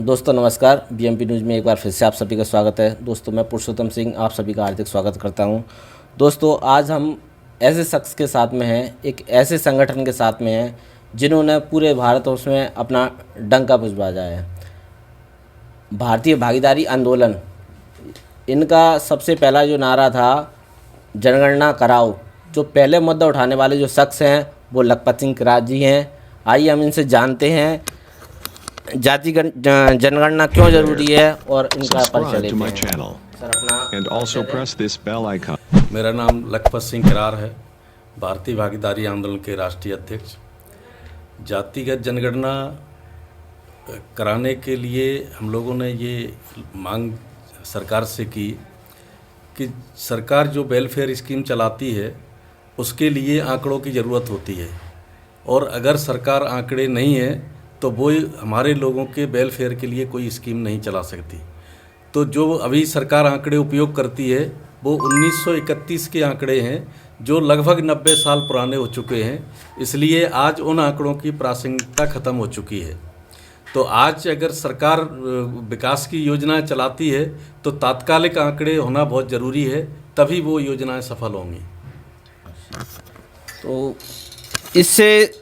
दोस्तों नमस्कार। BMP news में एक बार फिर से आप सभी का स्वागत है। दोस्तों मैं पुरुषोत्तम सिंह आप सभी का हार्दिक स्वागत करता हूं। दोस्तों आज हम ऐसे शख्स के साथ में हैं, एक ऐसे संगठन के साथ में हैं जिन्होंने पूरे भारतवर्ष में अपना डंका बजाया है। भारतीय भागीदारी आंदोलन, इनका सबसे पहला जो नारा था जनगणना कराओ। जो पहले मुद्दा उठाने वाले जो शख्स हैं वो लखपत सिंह किरात जी हैं। आइए हम इनसे जानते हैं जाति जनगणना क्यों जरूरी है और इनका परिचय लेते हैं। सर अपना मेरा नाम लखपत सिंह किरार है, भारतीय भागीदारी आंदोलन के राष्ट्रीय अध्यक्ष। जातिगत जनगणना कराने के लिए हम लोगों ने ये मांग सरकार से की कि सरकार जो वेलफेयर स्कीम चलाती है उसके लिए आंकड़ों की ज़रूरत होती है, और अगर सरकार आंकड़े नहीं है तो वो हमारे लोगों के वेलफेयर के लिए कोई स्कीम नहीं चला सकती। तो जो अभी सरकार आंकड़े उपयोग करती है वो 1931 के आंकड़े हैं जो लगभग 90 साल पुराने हो चुके हैं, इसलिए आज उन आंकड़ों की प्रासंगिकता ख़त्म हो चुकी है। तो आज अगर सरकार विकास की योजनाएं चलाती है तो तात्कालिक आंकड़े होना बहुत ज़रूरी है, तभी वो योजनाएं सफल होंगी। तो इससे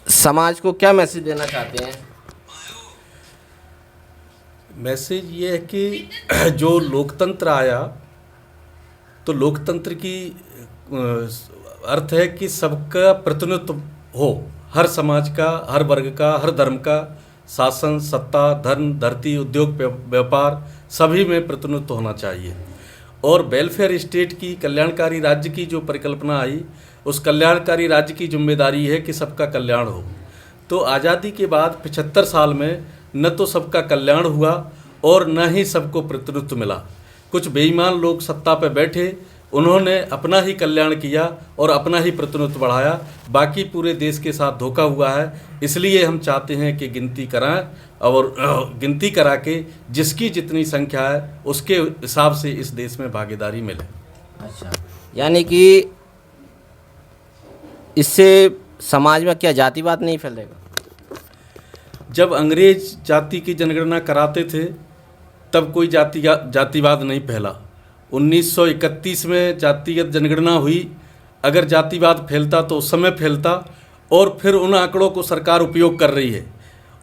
समाज को क्या मैसेज देना चाहते हैं? मैसेज ये है कि जो लोकतंत्र आया तो लोकतंत्र की अर्थ है कि सबका प्रतिनिधित्व हो, हर समाज का, हर वर्ग का, हर धर्म का, शासन, सत्ता, धर्म, धरती, उद्योग, व्यापार सभी में प्रतिनिधित्व होना चाहिए। और वेलफेयर स्टेट की, कल्याणकारी राज्य की जो परिकल्पना आई, उस कल्याणकारी राज्य की जिम्मेदारी है कि सबका कल्याण हो। तो आज़ादी के बाद 75 साल में न तो सबका कल्याण हुआ और न ही सबको प्रतिनिधित्व मिला। कुछ बेईमान लोग सत्ता पर बैठे, उन्होंने अपना ही कल्याण किया और अपना ही प्रतिनिधित्व बढ़ाया, बाकी पूरे देश के साथ धोखा हुआ है। इसलिए हम चाहते हैं कि गिनती कराएं और गिनती करा के जिसकी जितनी संख्या है उसके हिसाब से इस देश में भागीदारी मिले। अच्छा, यानी कि इससे समाज में क्या जातिवाद नहीं फैलेगा? जब अंग्रेज जाति की जनगणना कराते थे तब कोई जातिवाद नहीं फैला। 1931 में जातिगत जनगणना हुई, अगर जातिवाद फैलता तो उस समय फैलता, और फिर उन आंकड़ों को सरकार उपयोग कर रही है।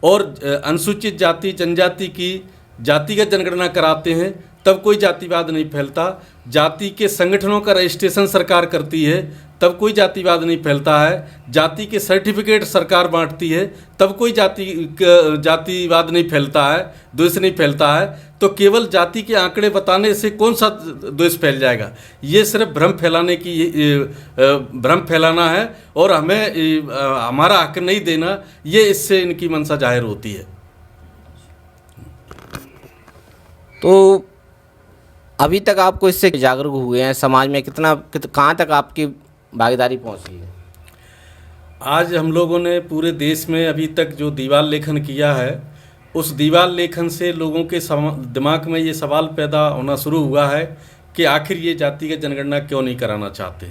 और अनुसूचित जाति जनजाति की जातिगत जनगणना कराते हैं तब कोई जातिवाद नहीं फैलता। जाति के संगठनों का रजिस्ट्रेशन सरकार करती है तब कोई जातिवाद नहीं फैलता है। जाति के सर्टिफिकेट सरकार बांटती है तब कोई जातिवाद नहीं फैलता है, द्वेष नहीं फैलता है। तो केवल जाति के आंकड़े बताने से कौन सा द्वेष फैल जाएगा? ये सिर्फ भ्रम फैलाना है और हमें हमारा हक नहीं देना, ये इससे इनकी मंशा जाहिर होती है। तो अभी तक आपको इससे जागरूक हुए हैं, समाज में कहाँ तक आपकी भागीदारी पहुंची है? आज हम लोगों ने पूरे देश में अभी तक जो दीवार लेखन किया है, उस दीवार लेखन से लोगों के दिमाग में ये सवाल पैदा होना शुरू हुआ है कि आखिर ये जातिगत जनगणना क्यों नहीं कराना चाहते।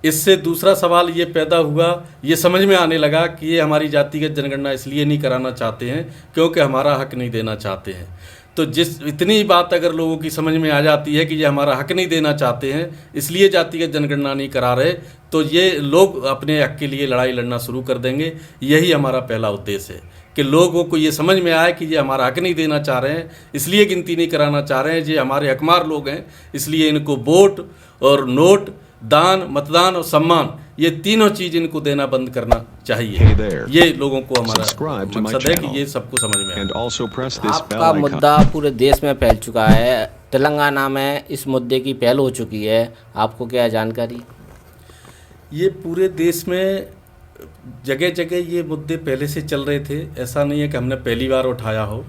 इससे दूसरा सवाल ये पैदा हुआ, ये समझ में आने लगा कि ये हमारी जातिगत जनगणना इसलिए नहीं कराना चाहते हैं क्योंकि हमारा हक नहीं देना चाहते हैं। तो इतनी बात अगर लोगों की समझ में आ जाती है कि ये हमारा हक नहीं देना चाहते हैं इसलिए जातिगत जनगणना नहीं करा रहे, तो ये लोग अपने हक के लिए लड़ाई लड़ना शुरू कर देंगे। यही हमारा पहला उद्देश्य है कि लोगों को ये समझ में आए कि ये हमारा हक नहीं देना चाह रहे हैं, इसलिए गिनती नहीं कराना चाह रहे हैं। ये हमारे हकमार लोग हैं, इसलिए इनको वोट और नोट, दान, मतदान और सम्मान, ये तीनों चीज़ इनको देना बंद करना चाहिए। ये लोगों को हमारा मकसद है कि ये सबको समझ में आए। आपका मुद्दा पूरे देश में फैल चुका है, तेलंगाना में इस मुद्दे की पहल हो चुकी है, आपको क्या जानकारी? ये पूरे देश में जगह जगह ये मुद्दे पहले से चल रहे थे, ऐसा नहीं है कि हमने पहली बार उठाया हो।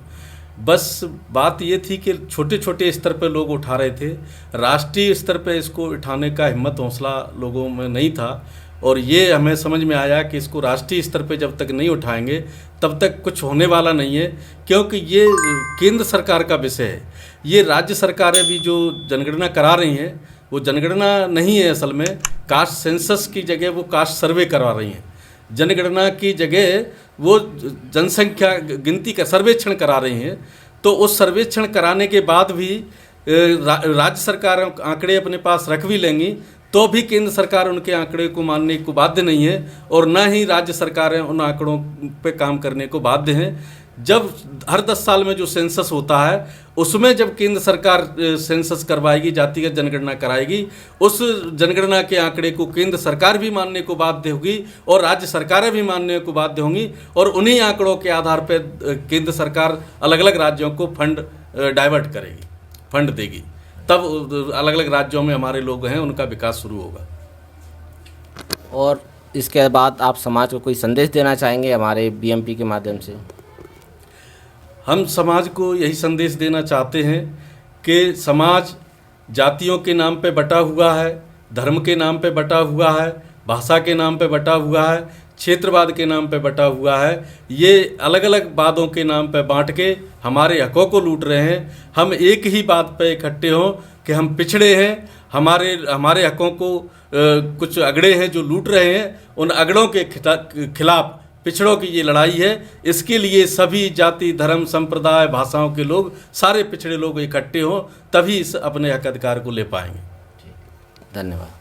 बस बात ये थी कि छोटे छोटे स्तर पर लोग उठा रहे थे, राष्ट्रीय स्तर पर इसको उठाने का हिम्मत हौसला लोगों में नहीं था। और ये हमें समझ में आया कि इसको राष्ट्रीय स्तर पे जब तक नहीं उठाएंगे तब तक कुछ होने वाला नहीं है, क्योंकि ये केंद्र सरकार का विषय है। ये राज्य सरकारें भी जो जनगणना करा रही हैं वो जनगणना नहीं है, असल में कास्ट सेंसस की जगह वो कास्ट सर्वे करवा रही हैं। जनगणना की जगह वो जनसंख्या गिनती का सर्वेक्षण करा रही हैं। तो उस सर्वेक्षण कराने के बाद भी राज्य सरकार आंकड़े अपने पास रख भी लेंगी तो भी केंद्र सरकार उनके आंकड़े को मानने को बाध्य नहीं है और न ही राज्य सरकारें उन आंकड़ों पे काम करने को बाध्य हैं। जब हर 10 साल में जो सेंसस होता है उसमें जब केंद्र सरकार सेंसस करवाएगी, जातिगत जनगणना कराएगी, उस जनगणना के आंकड़े को केंद्र सरकार भी मानने को बाध्य होगी और राज्य सरकारें भी मानने को बाध्य होंगी और उन्हीं आंकड़ों के आधार पर केंद्र सरकार अलग अलग राज्यों को फंड डाइवर्ट करेगी, फंड देगी। तब अलग अलग राज्यों में हमारे लोग हैं उनका विकास शुरू होगा। और इसके बाद आप समाज को कोई संदेश देना चाहेंगे हमारे बीएमपी के माध्यम से? हम समाज को यही संदेश देना चाहते हैं कि समाज जातियों के नाम पे बटा हुआ है, धर्म के नाम पे बटा हुआ है, भाषा के नाम पे बटा हुआ है, क्षेत्रवाद के नाम पे बटा हुआ है। ये अलग अलग बातों के नाम पे बांट के हमारे हकों को लूट रहे हैं। हम एक ही बात पे इकट्ठे हों कि हम पिछड़े हैं, हमारे हकों को कुछ अगड़े हैं जो लूट रहे हैं। उन अगड़ों के खिलाफ पिछड़ों की ये लड़ाई है। इसके लिए सभी जाति, धर्म, संप्रदाय, भाषाओं के लोग, सारे पिछड़े लोग इकट्ठे हों, तभी इस अपने हक अधिकार को ले पाएंगे। धन्यवाद।